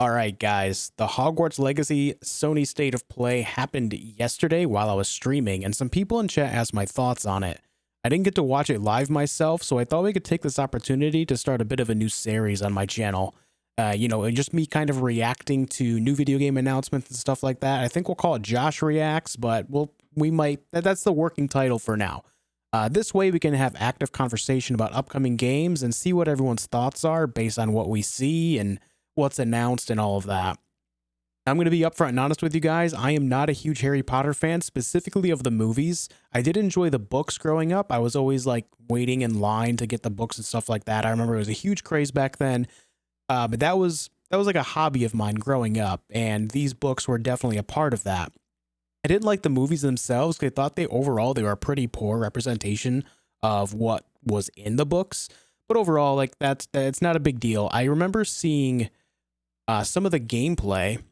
All right, guys, the Hogwarts Legacy Sony State of Play happened yesterday while I was streaming, and some people in chat asked my thoughts on it. I didn't get to watch it live myself, so I thought we could take this opportunity to start a bit of a new series on my channel. And just me kind of reacting to new video game announcements and stuff like that. I think we'll call it Josh Reacts, but that's the working title for now. This way we can have active conversation about upcoming games and see what everyone's thoughts are based on what we see and what's announced and all of that. I'm going to be upfront and honest with you guys. I am not a huge Harry Potter fan, specifically of the movies. I did enjoy the books growing up. I was always like waiting in line to get the books and stuff like that. I remember it was a huge craze back then. But that was like a hobby of mine growing up, and these books were definitely a part of that. I didn't like the movies themselves because I thought they were a pretty poor representation of what was in the books. But overall, like it's not a big deal. I remember seeing some of the gameplay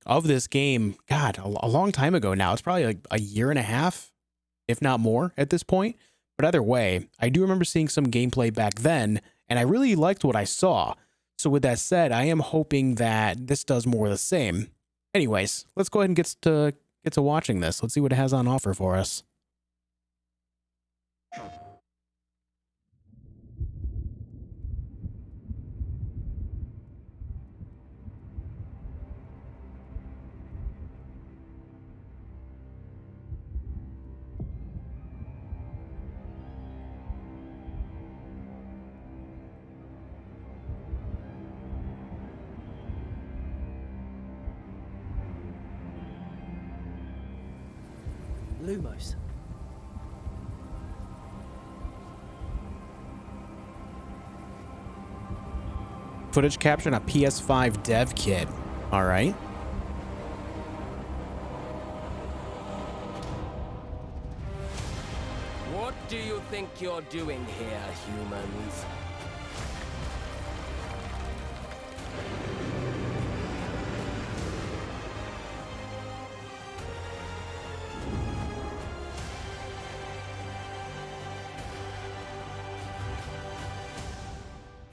of this game, God, a long time ago now. It's probably like a year and a half, if not more at this point. But either way, I do remember seeing some gameplay back then, and I really liked what I saw. So with that said, I am hoping that this does more of the same. Anyways, let's go ahead and get to watching this. Let's see what it has on offer for us. Lumos. Footage capture on a PS5 dev kit. All right. What do you think you're doing here, humans?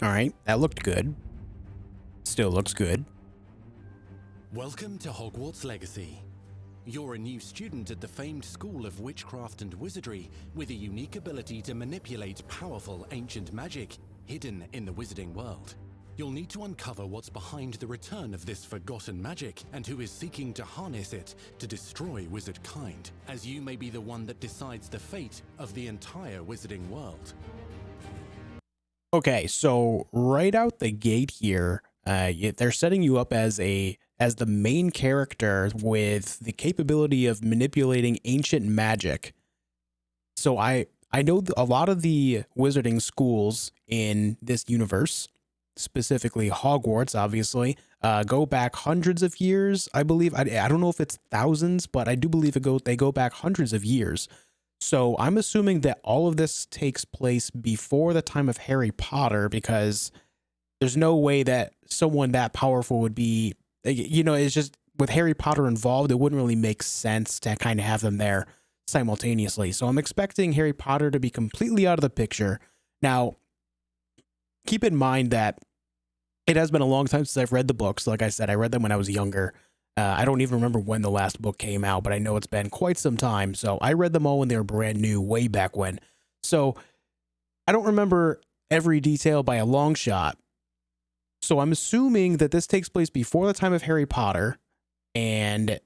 All right, that looked good. Still looks good. Welcome to Hogwarts Legacy. You're a new student at the famed School of Witchcraft and Wizardry with a unique ability to manipulate powerful ancient magic hidden in the wizarding world. You'll need to uncover what's behind the return of this forgotten magic and who is seeking to harness it to destroy wizard kind, as you may be the one that decides the fate of the entire wizarding world. Okay, so right out the gate here, they're setting you up as the main character with the capability of manipulating ancient magic. So I know a lot of the wizarding schools in this universe, specifically Hogwarts, obviously, go back hundreds of years. I believe I don't know if it's thousands, but I do believe they go back hundreds of years. So I'm assuming that all of this takes place before the time of Harry Potter, because there's no way that someone that powerful would be, it's just with Harry Potter involved, it wouldn't really make sense to kind of have them there simultaneously. So I'm expecting Harry Potter to be completely out of the picture. Now, keep in mind that it has been a long time since I've read the books. Like I said, I read them when I was younger. I don't even remember when the last book came out, but I know it's been quite some time. So I read them all when they were brand new, way back when. So I don't remember every detail by a long shot. So I'm assuming that this takes place before the time of Harry Potter, and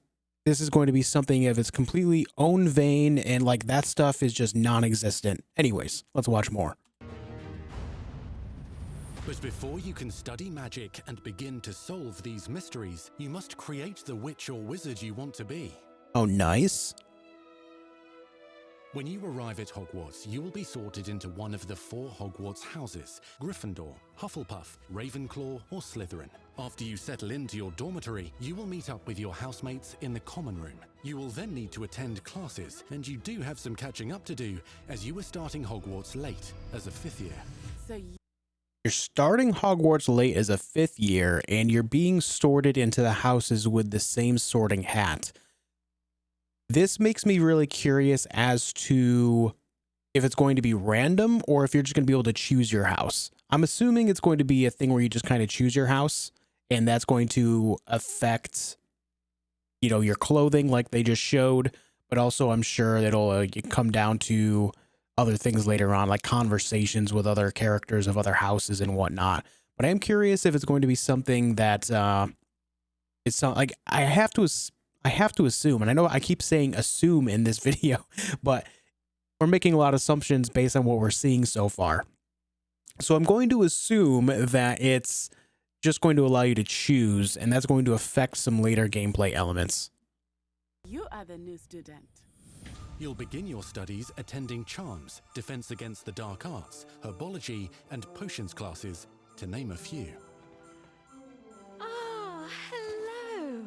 this is going to be something of its completely own vein, and like that stuff is just non-existent. Anyways, let's watch more. But before you can study magic and begin to solve these mysteries, you must create the witch or wizard you want to be. Oh, nice. When you arrive at Hogwarts, you will be sorted into one of the 4 Hogwarts houses: Gryffindor, Hufflepuff, Ravenclaw, or Slytherin. After you settle into your dormitory, you will meet up with your housemates in the common room. You will then need to attend classes, and you do have some catching up to do, as you are starting Hogwarts late as a 5th year. You're starting Hogwarts late as a 5th year, and you're being sorted into the houses with the same sorting hat. This makes me really curious as to if it's going to be random or if you're just going to be able to choose your house. I'm assuming it's going to be a thing where you just kind of choose your house, and that's going to affect, you know, your clothing like they just showed, but also I'm sure it'll come down to other things later on, like conversations with other characters of other houses and whatnot. But I am curious if it's going to be something that it's not like I have to assume, and I know I keep saying assume in this video, but we're making a lot of assumptions based on what we're seeing so far. So I'm going to assume that it's just going to allow you to choose, and that's going to affect some later gameplay elements. You are the new student. You'll begin your studies attending Charms, Defense Against the Dark Arts, Herbology, and Potions classes, to name a few. Oh, hello,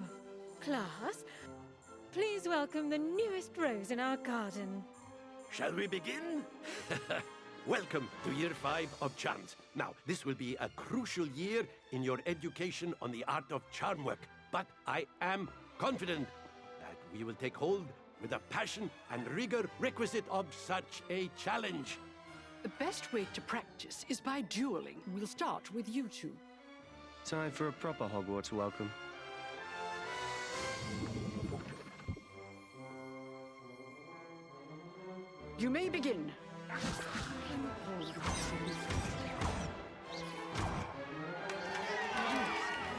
class. Please welcome the newest rose in our garden. Shall we begin? Welcome to Year 5 of Charms. Now, this will be a crucial year in your education on the art of charm work, but I am confident that we will take hold with the passion and rigor requisite of such a challenge. The best way to practice is by dueling. We'll start with you two. Time for a proper Hogwarts welcome. You may begin.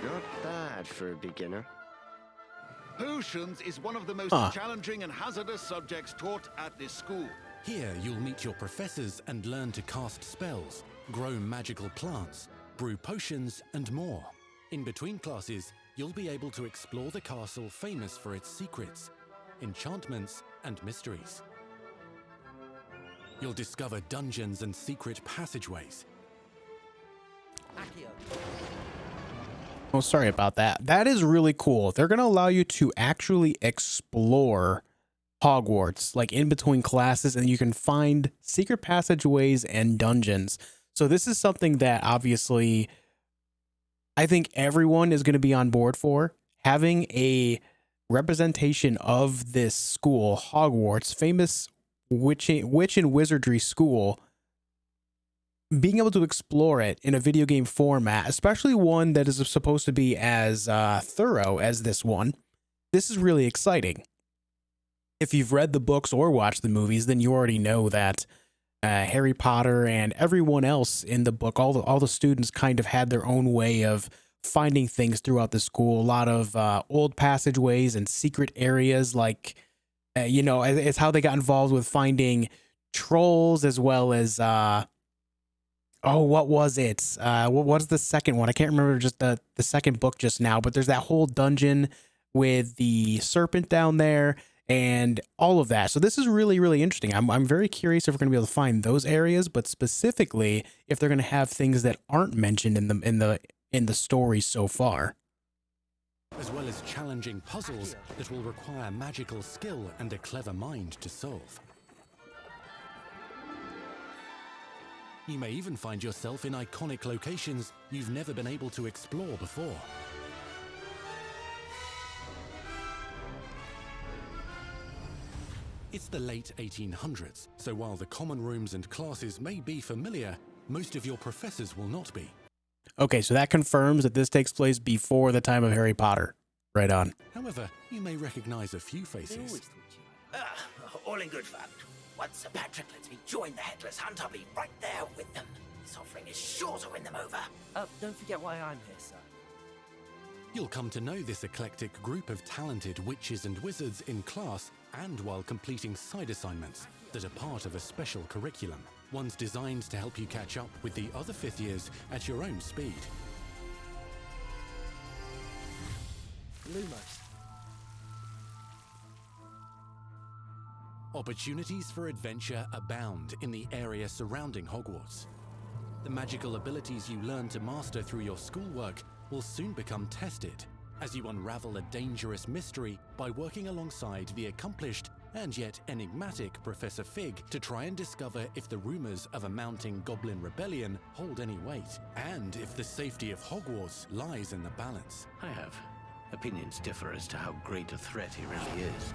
Not bad for a beginner. Potions is one of the most challenging and hazardous subjects taught at this school. Here, you'll meet your professors and learn to cast spells, grow magical plants, brew potions, and more. In between classes, you'll be able to explore the castle famous for its secrets, enchantments, and mysteries. You'll discover dungeons and secret passageways. Oh, sorry about that. That is really cool. They're going to allow you to actually explore Hogwarts, like in between classes, and you can find secret passageways and dungeons. So this is something that obviously I think everyone is going to be on board for. Having a representation of this school, Hogwarts, famous witch and wizardry school, being able to explore it in a video game format, especially one that is supposed to be as thorough as this one, this is really exciting. If you've read the books or watched the movies, then you already know that Harry Potter and everyone else in the book, all the students kind of had their own way of finding things throughout the school. A lot of old passageways and secret areas, like, you know, it's how they got involved with finding trolls, as well as what was it? What was the second one? I can't remember just the second book just now, but there's that whole dungeon with the serpent down there and all of that. So this is really, really interesting. I'm very curious if we're going to be able to find those areas, but specifically if they're going to have things that aren't mentioned in the story so far. As well as challenging puzzles that will require magical skill and a clever mind to solve. You may even find yourself in iconic locations you've never been able to explore before. It's the late 1800s, so while the common rooms and classes may be familiar, most of your professors will not be. Okay, so that confirms that this takes place before the time of Harry Potter. Right on. However, you may recognize a few faces. All in good fun. Once Sir Patrick lets me join the Headless Hunt, I'll be right there with them. This offering is sure to win them over. Don't forget why I'm here, sir. You'll come to know this eclectic group of talented witches and wizards in class and while completing side assignments that are part of a special curriculum. Ones designed to help you catch up with the other fifth years at your own speed. Lumos. Opportunities for adventure abound in the area surrounding Hogwarts. The magical abilities you learn to master through your schoolwork will soon become tested as you unravel a dangerous mystery by working alongside the accomplished and yet enigmatic Professor Fig to try and discover if the rumors of a mounting goblin rebellion hold any weight, and if the safety of Hogwarts lies in the balance. I have. Opinions differ as to how great a threat he really is.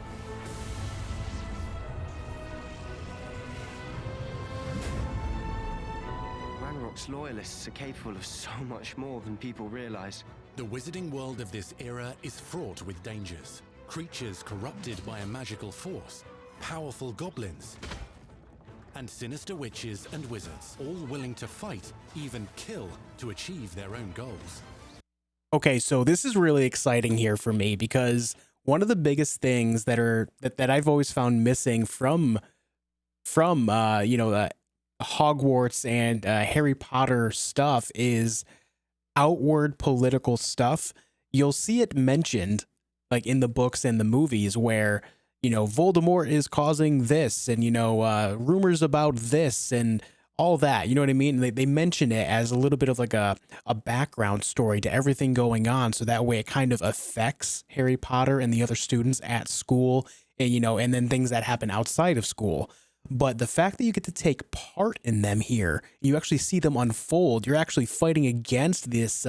Ranrock's loyalists are capable of so much more than people realize. The wizarding world of this era is fraught with dangers. Creatures corrupted by a magical force, powerful goblins, and sinister witches and wizards, all willing to fight, even kill, to achieve their own goals. Okay, so this is really exciting here for me because one of the biggest things that I've always found missing from Hogwarts and Harry Potter stuff is outward political stuff. You'll see it mentioned like in the books and the movies where, Voldemort is causing this and, rumors about this and all that. You know what I mean? They mention it as a little bit of like a background story to everything going on. So that way it kind of affects Harry Potter and the other students at school and, and then things that happen outside of school. But the fact that you get to take part in them here, you actually see them unfold. You're actually fighting against this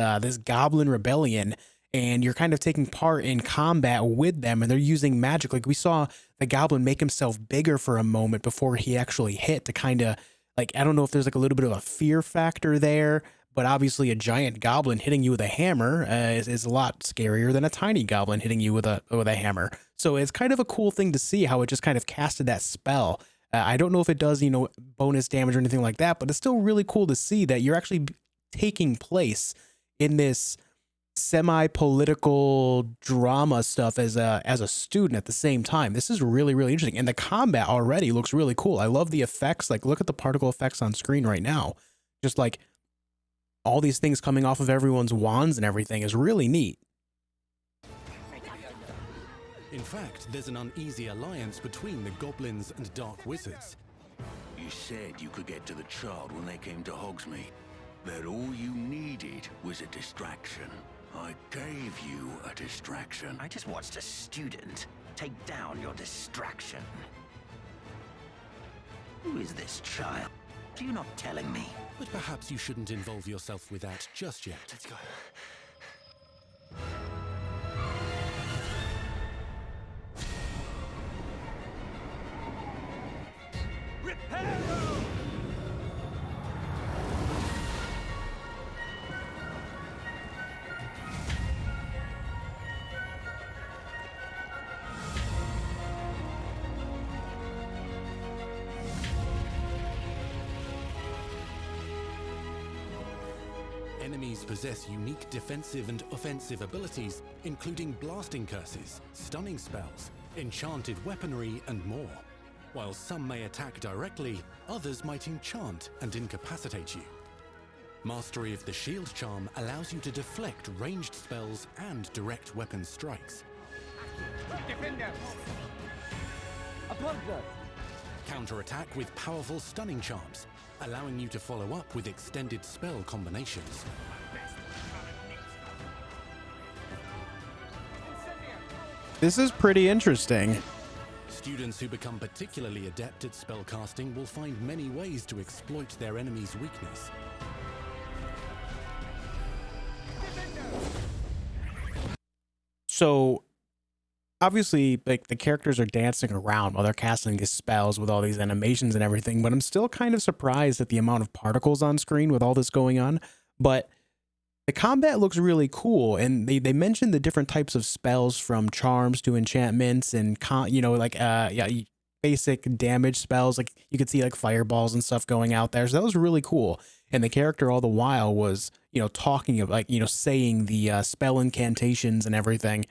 goblin rebellion, and you're kind of taking part in combat with them, and they're using magic. Like we saw the goblin make himself bigger for a moment before he actually hit to kind of like, I don't know if there's like a little bit of a fear factor there, but obviously a giant goblin hitting you with a hammer is a lot scarier than a tiny goblin hitting you with a hammer. So it's kind of a cool thing to see how it just kind of casted that spell. I don't know if it does, bonus damage or anything like that, but it's still really cool to see that you're actually taking place in this semi-political drama stuff as a student at the same time. This is really, really interesting. And the combat already looks really cool. I love the effects. Like, look at the particle effects on screen right now. Just like all these things coming off of everyone's wands and everything is really neat. In fact, there's an uneasy alliance between the goblins and dark wizards. You said you could get to the child when they came to Hogsmeade. That all you needed was a distraction. I gave you a distraction. I just watched a student take down your distraction. Who is this child? Are you not telling me? But perhaps you shouldn't involve yourself with that just yet. Let's go. Enemies possess unique defensive and offensive abilities, including blasting curses, stunning spells, enchanted weaponry, and more. While some may attack directly, others might enchant and incapacitate you. Mastery of the shield charm allows you to deflect ranged spells and direct weapon strikes. Defender! Counterattack with powerful stunning charms, allowing you to follow up with extended spell combinations. This is pretty interesting. Students who become particularly adept at spellcasting will find many ways to exploit their enemy's weakness. So obviously, like, the characters are dancing around while they're casting these spells with all these animations and everything, but I'm still kind of surprised at the amount of particles on screen with all this going on. But the combat looks really cool, and they mentioned the different types of spells from charms to enchantments and basic damage spells. Like you could see like fireballs and stuff going out there. So that was really cool. And the character all the while was, talking of saying the spell incantations and everything.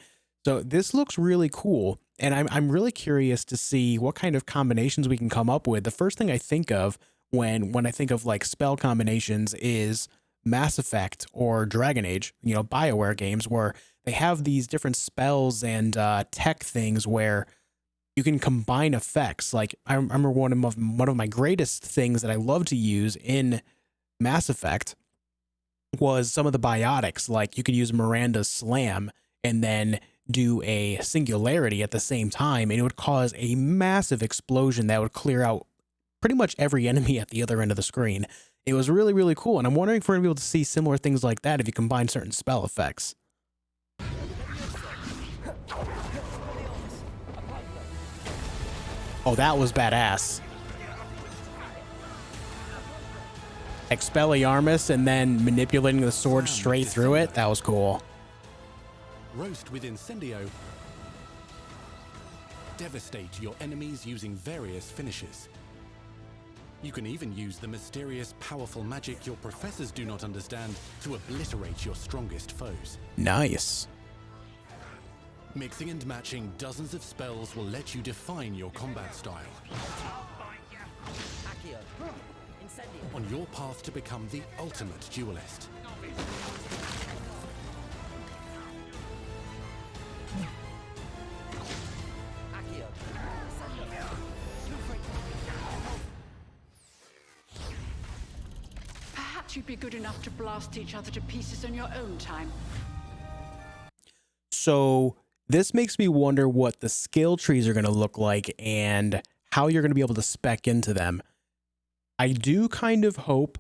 So this looks really cool, and I'm really curious to see what kind of combinations we can come up with. The first thing I think of when I think of like spell combinations is Mass Effect or Dragon Age, BioWare games, where they have these different spells and tech things where you can combine effects. Like I remember one of my greatest things that I love to use in Mass Effect was some of the biotics. Like you could use Miranda's Slam and then do a singularity at the same time, and it would cause a massive explosion that would clear out pretty much every enemy at the other end of the screen. It was really, really cool, and I'm wondering if we're going to be able to see similar things like that if you combine certain spell effects. Oh, that was badass. Expelliarmus and then manipulating the sword straight through it. That was cool. Roast with Incendio. Devastate your enemies using various finishes. You can even use the mysterious, powerful magic your professors do not understand to obliterate your strongest foes. Nice. Mixing and matching dozens of spells will let you define your combat style. On your path to become the ultimate duelist. Perhaps you'd be good enough to blast each other to pieces in your own time. So this makes me wonder what the skill trees are going to look like and how you're going to be able to spec into them. I do hope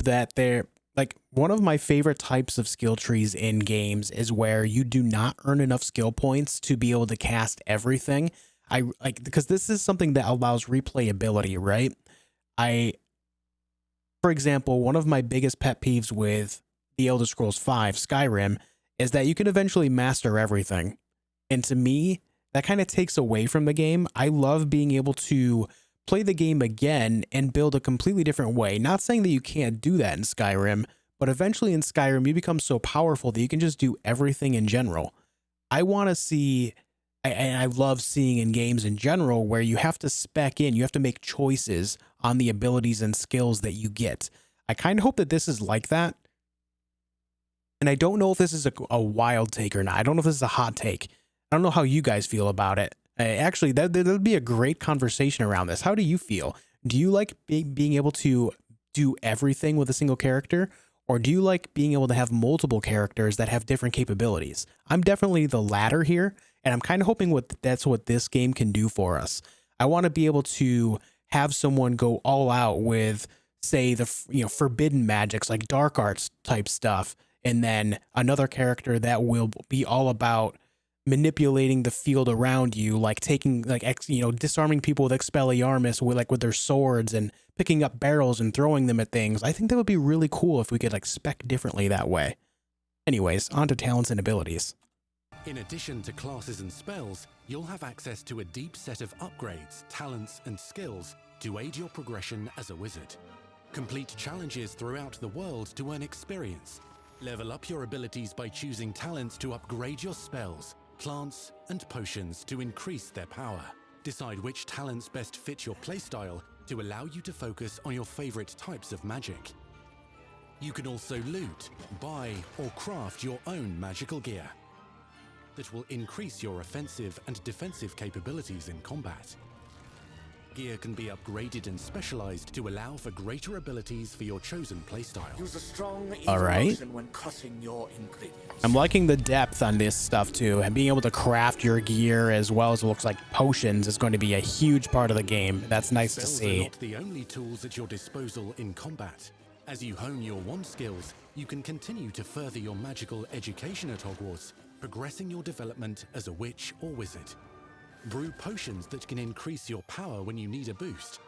that they're like, one of my favorite types of skill trees in games is where you do not earn enough skill points to be able to cast everything. Because this is something that allows replayability, right? For example, one of my biggest pet peeves with The Elder Scrolls V, Skyrim, is that you can eventually master everything. And to me, that kind of takes away from the game. I love being able to play the game again and build a completely different way. Not saying that you can't do that in Skyrim, but eventually in Skyrim, you become so powerful that you can just do everything in general. I want to see, and I love seeing in games in general, where you have to spec in, you have to make choices on the abilities and skills that you get. I kind of hope that this is like that. And I don't know if this is a wild take or not. I don't know if this is a hot take. I don't know how you guys feel about it. Actually, that would be a great conversation around this. How do you feel? Do you like being able to do everything with a single character? Or do you like being able to have multiple characters that have different capabilities? I'm definitely the latter here, and I'm kind of hoping that's what this game can do for us. I want to be able to have someone go all out with, say, the forbidden magics, like dark arts type stuff, and then another character that will be all about manipulating the field around you, like disarming people with Expelliarmus with their swords and picking up barrels and throwing them at things. I think that would be really cool if we could spec differently that way. Anyways, on to talents and abilities. In addition to classes and spells, you'll have access to a deep set of upgrades, talents, and skills to aid your progression as a wizard. Complete challenges throughout the world to earn experience. Level up your abilities by choosing talents to upgrade your spells, plants, and potions to increase their power. Decide which talents best fit your playstyle to allow you to focus on your favorite types of magic. You can also loot, buy, or craft your own magical gear that will increase your offensive and defensive capabilities in combat. Gear can be upgraded and specialized to allow for greater abilities for your chosen playstyle. Use a strong all right. motion when cutting your ingredients. I'm liking the depth on this stuff too, and being able to craft your gear as well as it looks like potions is going to be a huge part of the game. That's nice to see. Spells are not the only tools at your disposal in combat. As you hone your wand skills, you can continue to further your magical education at Hogwarts, progressing your development as a witch or wizard. Brew potions that can increase your power when you need a boost.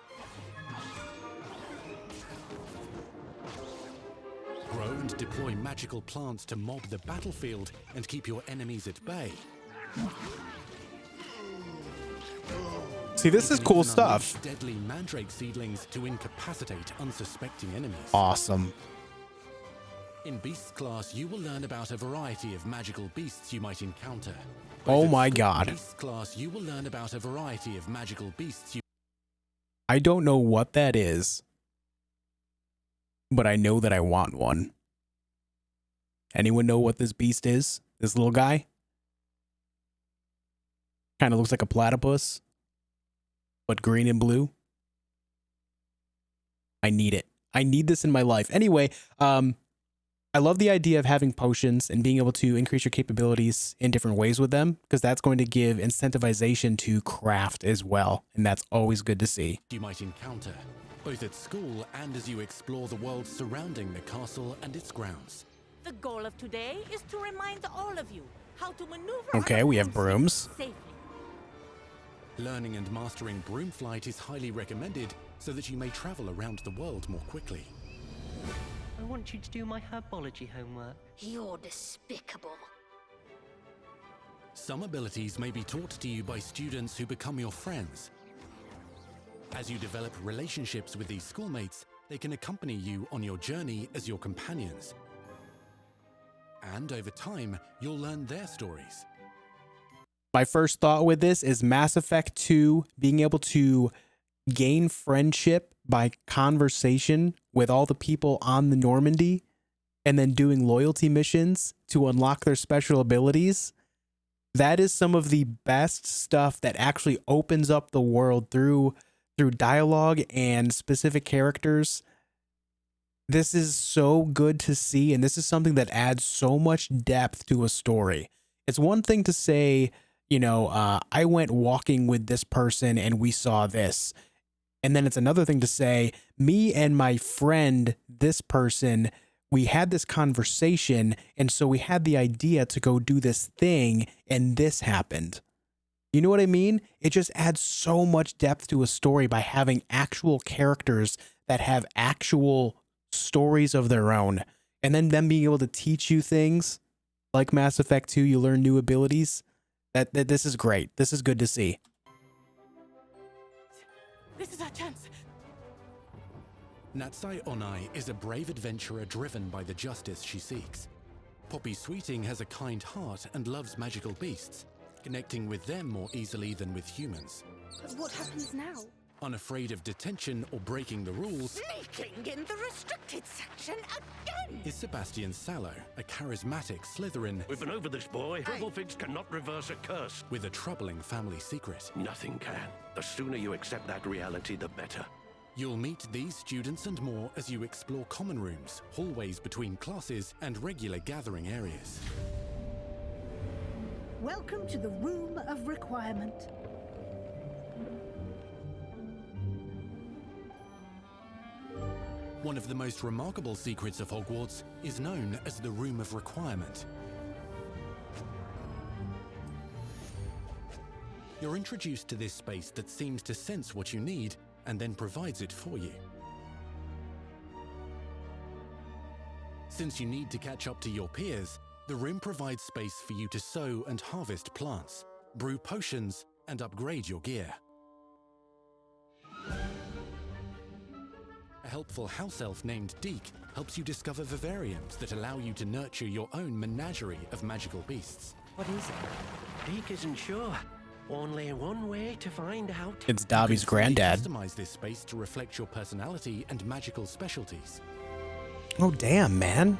Grow and deploy magical plants to mob the battlefield and keep your enemies at bay. See, this is cool stuff. Deadly mandrake seedlings to incapacitate unsuspecting enemies. Awesome. In Beasts class, you will learn about a variety of magical beasts you might encounter. Oh my god. In Beasts class, you will learn about a variety of magical beasts I don't know what that is, but I know that I want one. Anyone know what this beast is? This little guy? Kind of looks like a platypus, but green and blue. I need it. I need this in my life. Anyway, I love the idea of having potions and being able to increase your capabilities in different ways with them, because that's going to give incentivization to craft as well, and that's always good to see. You might encounter, both at school and as you explore the world surrounding the castle and its grounds. The goal of today is to remind all of you how to maneuver. Okay, we have brooms. Safely. Learning and mastering broom flight is highly recommended so that you may travel around the world more quickly. I want you to do my herbology homework. You're despicable. Some abilities may be taught to you by students who become your friends. As you develop relationships with these schoolmates, they can accompany you on your journey as your companions. And over time, you'll learn their stories. My first thought with this is Mass Effect 2 being able to gain friendship by conversation with all the people on the Normandy and then doing loyalty missions to unlock their special abilities. That is some of the best stuff that actually opens up the world through dialogue and specific characters. This is so good to see, and this is something that adds so much depth to a story. It's one thing to say, you know, I went walking with this person and we saw this. And then it's another thing to say, me and my friend, this person, we had this conversation, and so we had the idea to go do this thing, and this happened. You know what I mean? It just adds so much depth to a story by having actual characters that have actual stories of their own, and then them being able to teach you things like Mass Effect 2, you learn new abilities. That this is great. This is good to see. This is our chance. Natsai Onai is a brave adventurer driven by the justice she seeks. Poppy Sweeting has a kind heart and loves magical beasts, connecting with them more easily than with humans. But what happens now? Unafraid of detention or breaking the rules, Sneaking in the restricted section again! is Sebastian Sallow, a charismatic Slytherin We've been over this, boy. Triple cannot reverse a curse. with a troubling family secret. Nothing can. The sooner you accept that reality, the better. You'll meet these students and more as you explore common rooms, hallways between classes, and regular gathering areas. Welcome to the Room of Requirement. One of the most remarkable secrets of Hogwarts is known as the Room of Requirement. You're introduced to this space that seems to sense what you need and then provides it for you. Since you need to catch up to your peers, the room provides space for you to sow and harvest plants, brew potions, and upgrade your gear. A helpful house elf named Deke helps you discover vivariums that allow you to nurture your own menagerie of magical beasts. What is it? Deke isn't sure. Only one way to find out. It's Dobby's granddad. Customize this space to reflect your personality and magical specialties. Oh, damn, man.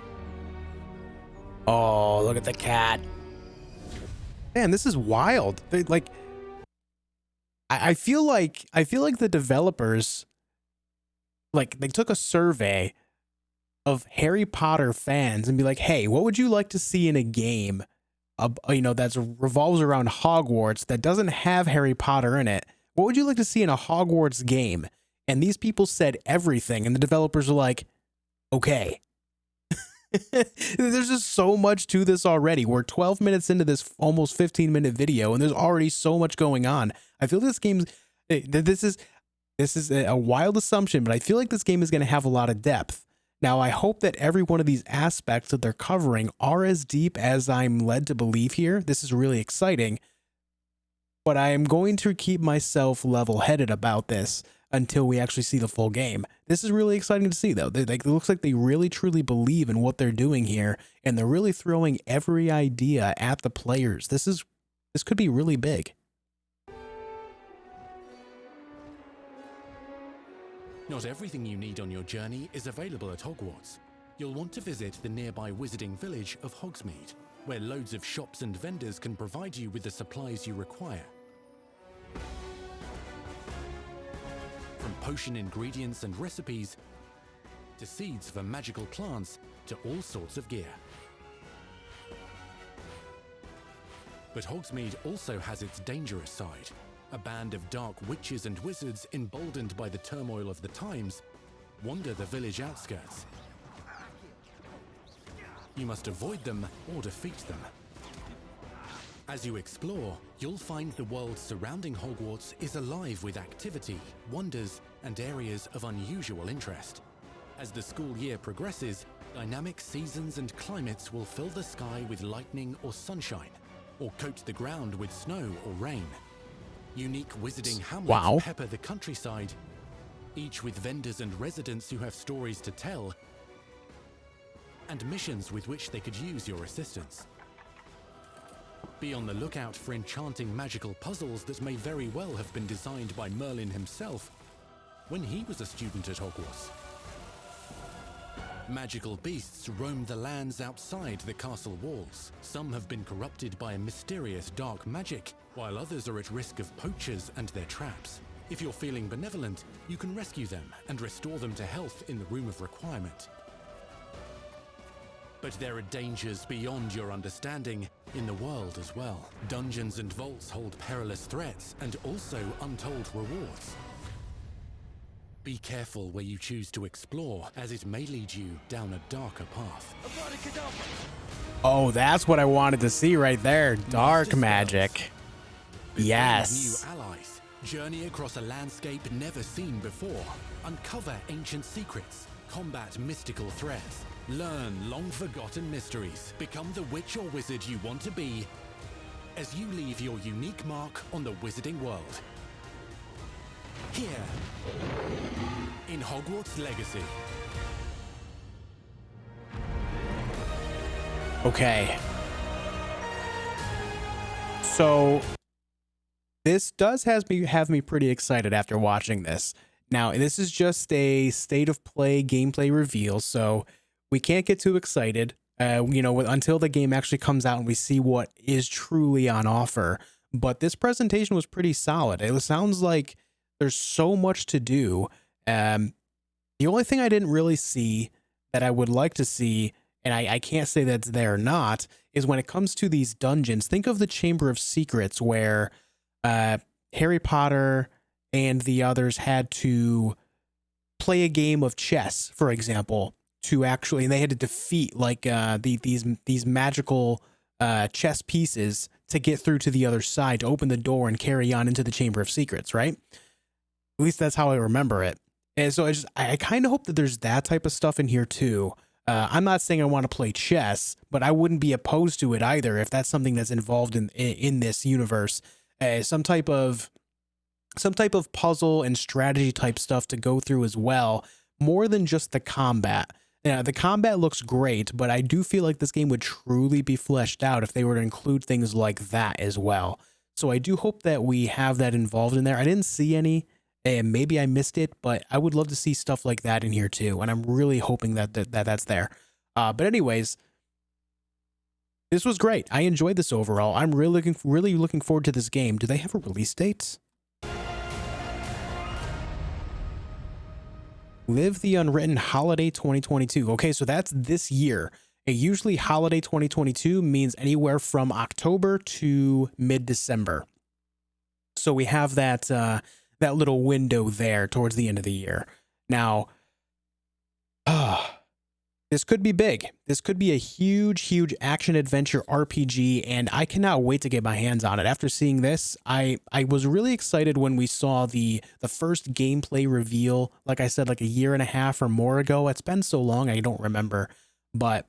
Oh, look at the cat. Man, this is wild. I feel like the developers, like, they took a survey of Harry Potter fans and be like, hey, what would you like to see in a game, you know, that revolves around Hogwarts that doesn't have Harry Potter in it? What would you like to see in a Hogwarts game? And these people said everything, and the developers are like, okay. There's just so much to this already. We're 12 minutes into this almost 15-minute video, and there's already so much going on. I feel this game's this is a wild assumption, but I feel like this game is going to have a lot of depth. Now, I hope that every one of these aspects that they're covering are as deep as I'm led to believe here. This is really exciting, but I am going to keep myself level-headed about this until we actually see the full game. This is really exciting to see, though. It looks like they really truly believe in what they're doing here, and they're really throwing every idea at the players. This could be really big. Not everything you need on your journey is available at Hogwarts. You'll want to visit the nearby wizarding village of Hogsmeade, where loads of shops and vendors can provide you with the supplies you require. From potion ingredients and recipes, to seeds for magical plants, to all sorts of gear. But Hogsmeade also has its dangerous side. A band of dark witches and wizards, emboldened by the turmoil of the times, wander the village outskirts. You must avoid them or defeat them. As you explore, you'll find the world surrounding Hogwarts is alive with activity, wonders, and areas of unusual interest. As the school year progresses, dynamic seasons and climates will fill the sky with lightning or sunshine, or coat the ground with snow or rain. Unique wizarding hamlets pepper the countryside, each with vendors and residents who have stories to tell, and missions with which they could use your assistance. Be on the lookout for enchanting magical puzzles that may very well have been designed by Merlin himself when he was a student at Hogwarts. Magical beasts roam the lands outside the castle walls. Some have been corrupted by a mysterious dark magic, while others are at risk of poachers and their traps. If you're feeling benevolent, you can rescue them and restore them to health in the Room of Requirement. But there are dangers beyond your understanding in the world as well. Dungeons and vaults hold perilous threats and also untold rewards. Be careful where you choose to explore, as it may lead you down a darker path. Oh, that's what I wanted to see right there. Dark magic. Yes. New allies. Journey across a landscape never seen before. Uncover ancient secrets. Combat mystical threats. Learn long-forgotten mysteries. Become the witch or wizard you want to be as you leave your unique mark on the wizarding world. Here, in Hogwarts Legacy. Okay. So this does have me pretty excited after watching this. Now, this is just a state of play gameplay reveal, so we can't get too excited, until the game actually comes out and we see what is truly on offer. But this presentation was pretty solid. It sounds like there's so much to do. The only thing I didn't really see that I would like to see, and I can't say that's there or not, is when it comes to these dungeons. Think of the Chamber of Secrets where Harry Potter and the others had to play a game of chess, for example, and they had to defeat these magical chess pieces to get through to the other side, to open the door and carry on into the Chamber of Secrets, right? At least that's how I remember it. And so I kind of hope that there's that type of stuff in here too. I'm not saying I want to play chess, but I wouldn't be opposed to it either if that's something that's involved in this universe. Some type of puzzle and strategy type stuff to go through as well, more than just the combat. Yeah, the combat looks great, but I do feel like this game would truly be fleshed out if they were to include things like that as well. So I do hope that we have that involved in there. I didn't see any, and maybe I missed it, but I would love to see stuff like that in here too, and I'm really hoping that's there. But anyways, this was great. I enjoyed this overall. I'm really looking forward to this game. Do they have a release date? Live the Unwritten Holiday 2022. Okay, so that's this year. Usually Holiday 2022 means anywhere from October to mid-December. So we have that little window there towards the end of the year. Now, this could be big. This could be a huge action-adventure RPG, and I cannot wait to get my hands on it. After seeing this, I was really excited when we saw the first gameplay reveal, like I said, like a year and a half or more ago. It's been so long, I don't remember. But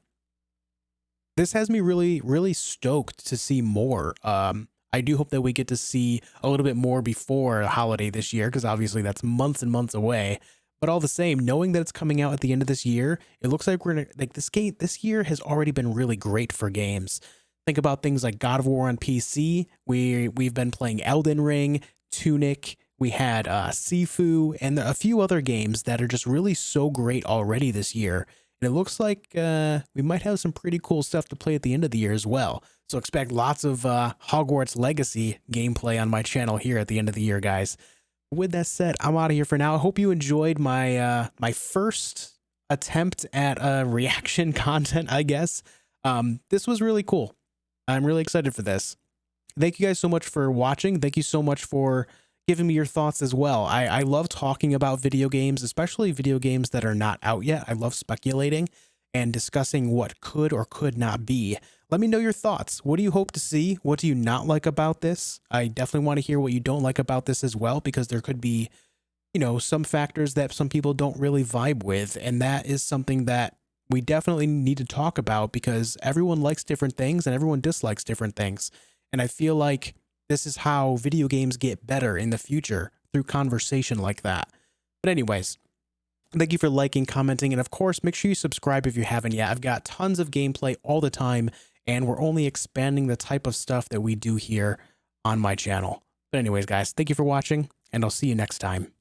this has me really stoked to see more. I do hope that we get to see a little bit more before holiday this year, because obviously that's months and months away. But all the same, knowing that it's coming out at the end of this year, it looks like this year has already been really great for games. Think about things like God of War on PC. We've been playing Elden Ring, Tunic. We had Sifu, and a few other games that are just really so great already this year. And it looks like we might have some pretty cool stuff to play at the end of the year as well. So expect lots of Hogwarts Legacy gameplay on my channel here at the end of the year, guys. With that said, I'm out of here for now. I hope you enjoyed my my first attempt at reaction content, I guess. This was really cool. I'm really excited for this. Thank you guys so much for watching. Thank you so much for giving me your thoughts as well. I love talking about video games, especially video games that are not out yet. I love speculating and discussing what could or could not be. Let me know your thoughts. What do you hope to see? What do you not like about this? I definitely want to hear what you don't like about this as well, because there could be, you know, some factors that some people don't really vibe with. And that is something that we definitely need to talk about, because everyone likes different things and everyone dislikes different things. And I feel like this is how video games get better in the future, through conversation like that. But anyways, thank you for liking, commenting, and of course, make sure you subscribe if you haven't yet. I've got tons of gameplay all the time, and we're only expanding the type of stuff that we do here on my channel. But anyways, guys, thank you for watching, and I'll see you next time.